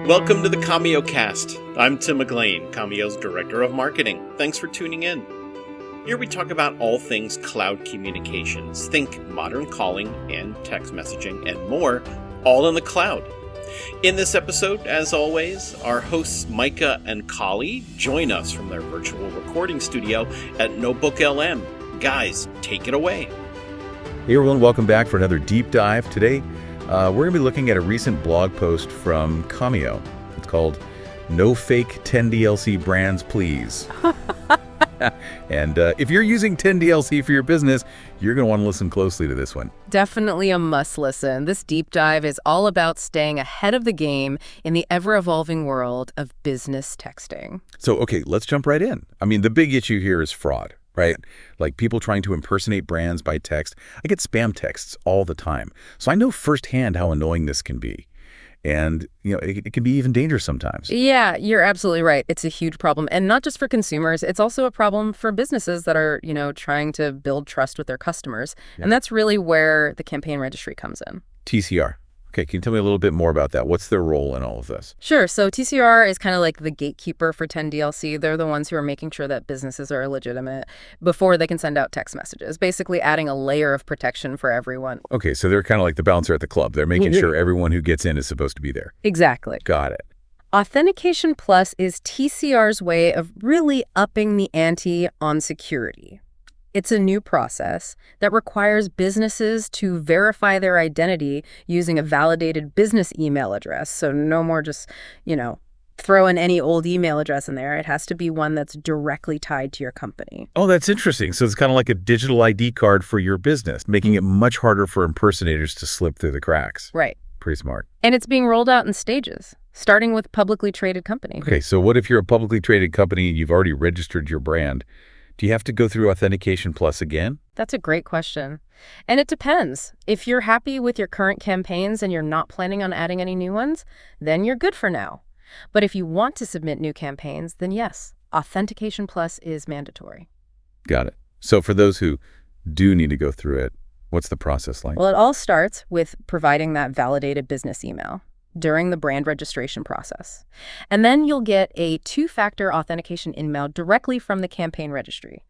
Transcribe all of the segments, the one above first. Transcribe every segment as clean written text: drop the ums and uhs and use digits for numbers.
Welcome to the CommioCast. I'm Tim McLean, Commio's Director of Marketing. Thanks for tuning in. Here we talk about all things cloud communications. Think modern calling and text messaging and more, all in the cloud. In this episode, as always, our hosts Micah and Kali join us from their virtual recording studio at Notebook LM. Guys, take it away. Hey everyone, welcome back for another deep dive. Today, we're going to be looking at a recent blog post from Commio. It's called No Fake 10DLC Brands Please. And if you're using 10DLC for your business, you're going to want to listen closely to this one. Definitely a must listen. This deep dive is all about staying ahead of the game in the ever-evolving world of business texting. So, okay, let's jump right in. I mean, the big issue here is fraud, right? Like people trying to impersonate brands by text. I get spam texts all the time. So I know firsthand how annoying this can be. And, you know, it can be even dangerous sometimes. Yeah, you're absolutely right. It's a huge problem. And not just for consumers, it's also a problem for businesses that are, trying to build trust with their customers. Yeah. And that's really where the Campaign Registry comes in. TCR. Okay, can you tell me a little bit more about that? What's their role in all of this? Sure. So TCR is kind of like the gatekeeper for 10DLC. They're the ones who are making sure that businesses are legitimate before they can send out text messages, basically adding a layer of protection for everyone. Okay, so they're kind of like the bouncer at the club. They're making sure everyone who gets in is supposed to be there. Exactly. Got it. Authentication Plus is TCR's way of really upping the ante on security. It's a new process that requires businesses to verify their identity using a validated business email address. So no more just, throw in any old email address in there. It has to be one that's directly tied to your company. Oh, that's interesting. So it's kind of like a digital ID card for your business, making it much harder for impersonators to slip through the cracks. Right. Pretty smart. And it's being rolled out in stages, starting with publicly traded companies. Okay, so what if you're a publicly traded company and you've already registered your brand? Do you have to go through Authentication Plus again? That's a great question. And it depends. If you're happy with your current campaigns and you're not planning on adding any new ones, then you're good for now. But if you want to submit new campaigns, then yes, Authentication Plus is mandatory. Got it. So for those who do need to go through it, what's the process like? Well, it all starts with providing that validated business email during the brand registration process. And then you'll get a two-factor authentication email directly from the Campaign Registry.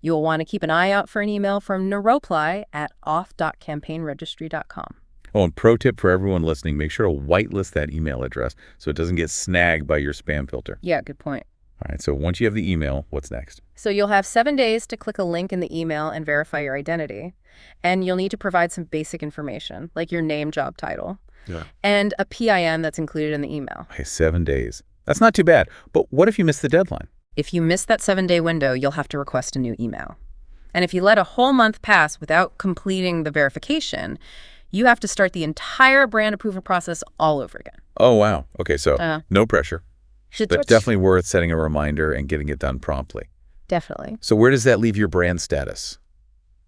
You'll want to keep an eye out for an email from Neuroply at auth.campaignregistry.com. Oh, and pro tip for everyone listening, make sure to whitelist that email address so it doesn't get snagged by your spam filter. Yeah, good point. All right, so once you have the email, what's next? So you'll have 7 days to click a link in the email and verify your identity. And you'll need to provide some basic information, like your name, job title. Yeah. And a PIN that's included in the email. Okay, 7 days. That's not too bad. But what if you miss the deadline? If you miss that 7-day window, you'll have to request a new email. And if you let a whole month pass without completing the verification, you have to start the entire brand approval process all over again. Oh, wow. Okay, so no pressure. But definitely worth setting a reminder and getting it done promptly. Definitely. So where does that leave your brand status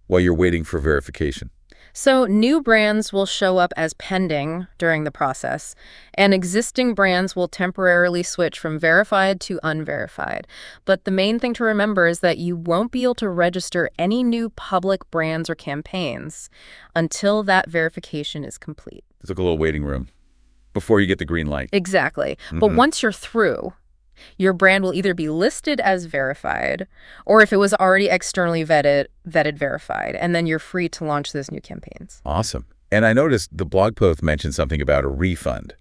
while you're waiting for verification? So new brands will show up as pending during the process, and existing brands will temporarily switch from verified to unverified. But the main thing to remember is that you won't be able to register any new public brands or campaigns until that verification is complete. It's like a little waiting room before you get the green light. Exactly. But once you're through, your brand will either be listed as verified, or if it was already externally vetted verified, and then you're free to launch those new campaigns. Awesome. And I noticed the blog post mentioned something about a refund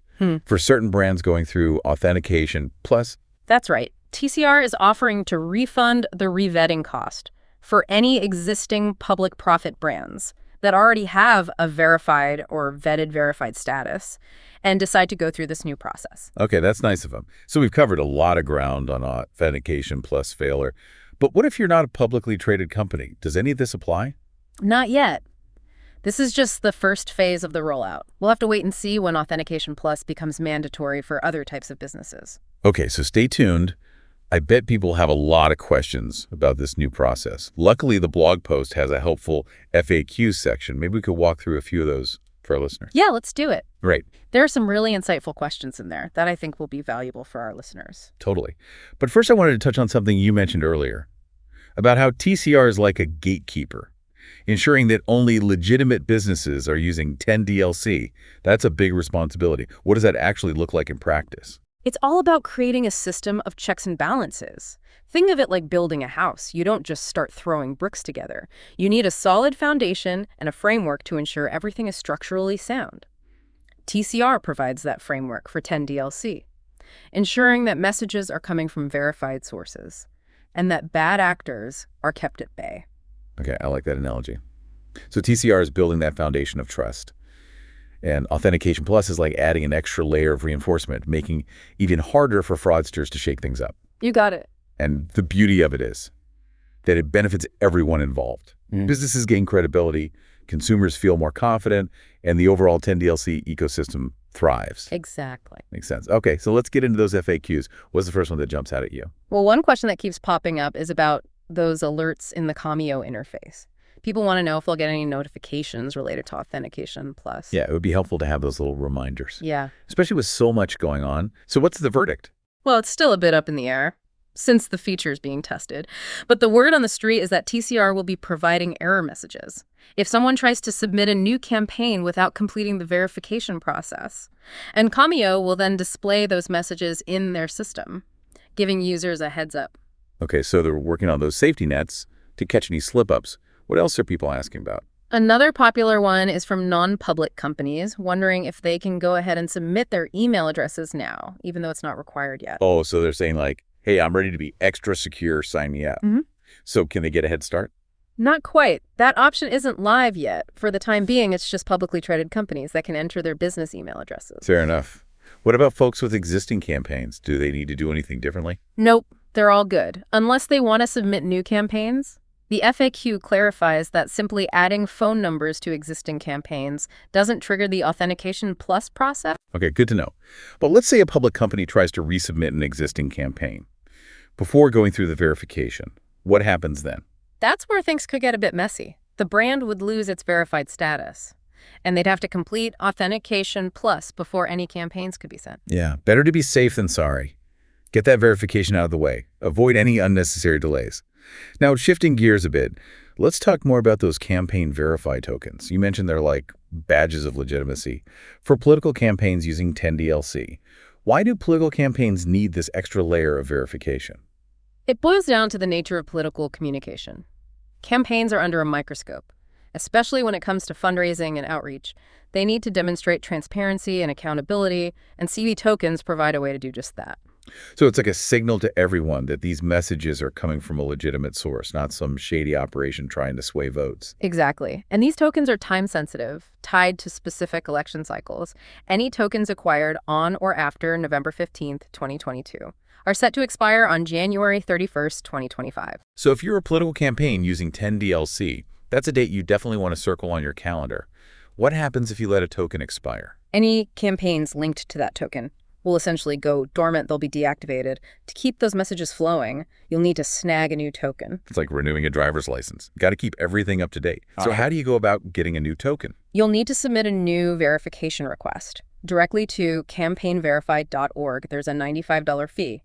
for certain brands going through Authentication Plus. That's right. TCR is offering to refund the revetting cost for any existing public profit brands that already have a verified or vetted verified status and decide to go through this new process. Okay, that's nice of them. So we've covered a lot of ground on Authentication Plus failure. But what if you're not a publicly traded company? Does any of this apply? Not yet. This is just the first phase of the rollout. We'll have to wait and see when Authentication Plus becomes mandatory for other types of businesses. Okay, so stay tuned. I bet people have a lot of questions about this new process. Luckily, the blog post has a helpful FAQ section. Maybe we could walk through a few of those for our listeners. Yeah, let's do it. Right. There are some really insightful questions in there that I think will be valuable for our listeners. Totally. But first, I wanted to touch on something you mentioned earlier about how TCR is like a gatekeeper. Ensuring that only legitimate businesses are using 10DLC, that's a big responsibility. What does that actually look like in practice? It's all about creating a system of checks and balances. Think of it like building a house. You don't just start throwing bricks together. You need a solid foundation and a framework to ensure everything is structurally sound. TCR provides that framework for 10DLC, ensuring that messages are coming from verified sources and that bad actors are kept at bay. Okay, I like that analogy. So TCR is building that foundation of trust. And Authentication Plus is like adding an extra layer of reinforcement, making it even harder for fraudsters to shake things up. You got it. And the beauty of it is that it benefits everyone involved. Businesses gain credibility, consumers feel more confident, and the overall 10DLC ecosystem thrives. Exactly. Makes sense. Okay, so let's get into those FAQs. What's the first one that jumps out at you? Well, one question that keeps popping up is about those alerts in the Commio interface. People want to know if they'll get any notifications related to Authentication Plus. Yeah, it would be helpful to have those little reminders. Yeah. Especially with so much going on. So what's the verdict? Well, it's still a bit up in the air since the feature is being tested. But the word on the street is that TCR will be providing error messages if someone tries to submit a new campaign without completing the verification process. And Commio will then display those messages in their system, giving users a heads up. Okay, so they're working on those safety nets to catch any slip-ups. What else are people asking about? Another popular one is from non-public companies, wondering if they can go ahead and submit their email addresses now, even though it's not required yet. Oh, so they're saying like, hey, I'm ready to be extra secure, sign me up. So can they get a head start? Not quite. That option isn't live yet. For the time being, it's just publicly traded companies that can enter their business email addresses. Fair enough. What about folks with existing campaigns? Do they need to do anything differently? Nope, they're all good. Unless they want to submit new campaigns. The FAQ clarifies that simply adding phone numbers to existing campaigns doesn't trigger the Authentication Plus process. Okay, good to know. But let's say a public company tries to resubmit an existing campaign. Before going through the verification, what happens then? That's where things could get a bit messy. The brand would lose its verified status, and they'd have to complete Authentication Plus before any campaigns could be sent. Yeah, better to be safe than sorry. Get that verification out of the way. Avoid any unnecessary delays. Now, shifting gears a bit, let's talk more about those campaign verify tokens. You mentioned they're like badges of legitimacy for political campaigns using 10DLC. Why do political campaigns need this extra layer of verification? It boils down to the nature of political communication. Campaigns are under a microscope, especially when it comes to fundraising and outreach. They need to demonstrate transparency and accountability, and CV tokens provide a way to do just that. So it's like a signal to everyone that these messages are coming from a legitimate source, not some shady operation trying to sway votes. Exactly. And these tokens are time-sensitive, tied to specific election cycles. Any tokens acquired on or after November 15th, 2022 are set to expire on January 31st, 2025. So if you're a political campaign using 10DLC, that's a date you definitely want to circle on your calendar. What happens if you let a token expire? Any campaigns linked to that token will essentially go dormant. They'll be deactivated. To keep those messages flowing, you'll need to snag a new token. It's like renewing a driver's license. Got to keep everything up to date. So how do you go about getting a new token? You'll need to submit a new verification request directly to campaignverified.org. There's a $95 fee.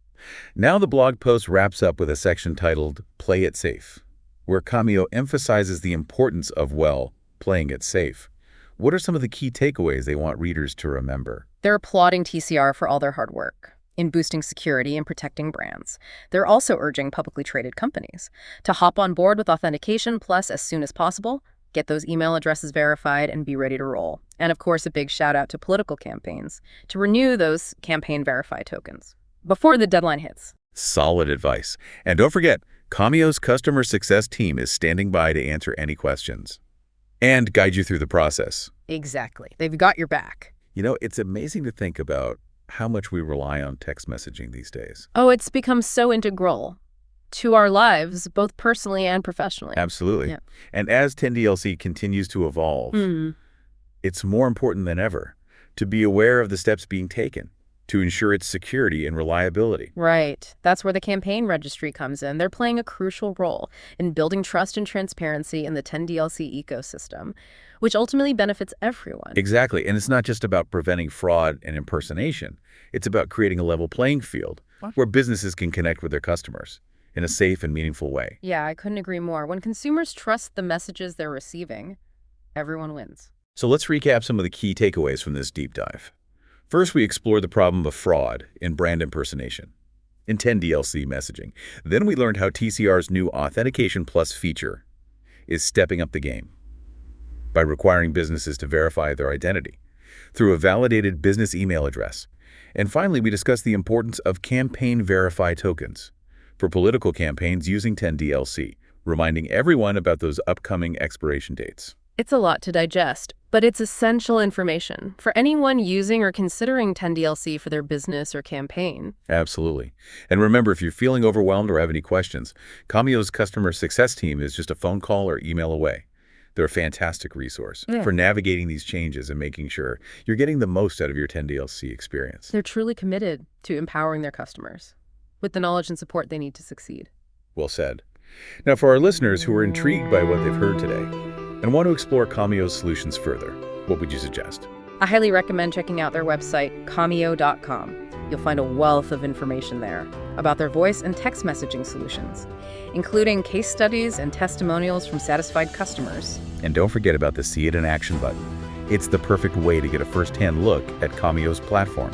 Now the blog post wraps up with a section titled Play It Safe, where Commio emphasizes the importance of, well, playing it safe. What are some of the key takeaways they want readers to remember? They're applauding TCR for all their hard work in boosting security and protecting brands. They're also urging publicly traded companies to hop on board with Authentication Plus as soon as possible, get those email addresses verified, and be ready to roll. And of course, a big shout out to political campaigns to renew those campaign verify tokens before the deadline hits. Solid advice. And don't forget, Commio's customer success team is standing by to answer any questions and guide you through the process. Exactly. They've got your back. You know, it's amazing to think about how much we rely on text messaging these days. Oh, it's become so integral to our lives, both personally and professionally. Absolutely. Yeah. And as 10DLC continues to evolve, it's more important than ever to be aware of the steps being taken to ensure its security and reliability. Right. That's where the Campaign Registry comes in. They're playing a crucial role in building trust and transparency in the 10DLC ecosystem, which ultimately benefits everyone. Exactly. And it's not just about preventing fraud and impersonation. It's about creating a level playing field where businesses can connect with their customers in a safe and meaningful way. Yeah, I couldn't agree more. When consumers trust the messages they're receiving, everyone wins. So let's recap some of the key takeaways from this deep dive. First, we explored the problem of fraud in brand impersonation in 10DLC messaging. Then we learned how TCR's new Authentication Plus feature is stepping up the game by requiring businesses to verify their identity through a validated business email address. And finally, we discussed the importance of campaign verify tokens for political campaigns using 10DLC, reminding everyone about those upcoming expiration dates. It's a lot to digest, but it's essential information for anyone using or considering 10DLC for their business or campaign. Absolutely. And remember, if you're feeling overwhelmed or have any questions, Commio's customer success team is just a phone call or email away. They're a fantastic resource for navigating these changes and making sure you're getting the most out of your 10DLC experience. They're truly committed to empowering their customers with the knowledge and support they need to succeed. Well said. Now, for our listeners who are intrigued by what they've heard today and want to explore Commio's solutions further, what would you suggest? I highly recommend checking out their website, Commio.com. You'll find a wealth of information there about their voice and text messaging solutions, including case studies and testimonials from satisfied customers. And don't forget about the See It in Action button. It's the perfect way to get a first-hand look at Commio's platform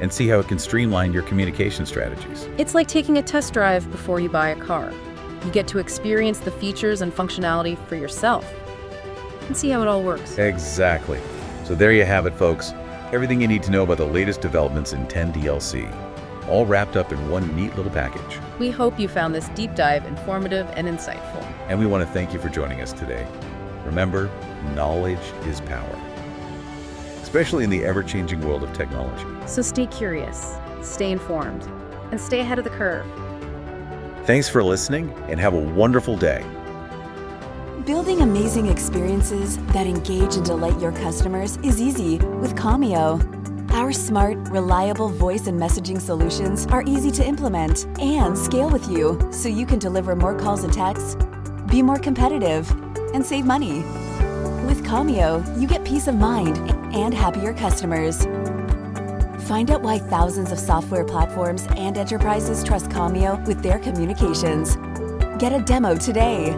and see how it can streamline your communication strategies. It's like taking a test drive before you buy a car. You get to experience the features and functionality for yourself and see how it all works. Exactly. So there you have it, folks. Everything you need to know about the latest developments in 10DLC, all wrapped up in one neat little package. We hope you found this deep dive informative and insightful. And we want to thank you for joining us today. Remember, knowledge is power, especially in the ever-changing world of technology. So stay curious, stay informed, and stay ahead of the curve. Thanks for listening, and have a wonderful day. Building amazing experiences that engage and delight your customers is easy with Commio. Our smart, reliable voice and messaging solutions are easy to implement and scale with you, so you can deliver more calls and texts, be more competitive, and save money. With Commio, you get peace of mind and happier customers. Find out why thousands of software platforms and enterprises trust Commio with their communications. Get a demo today.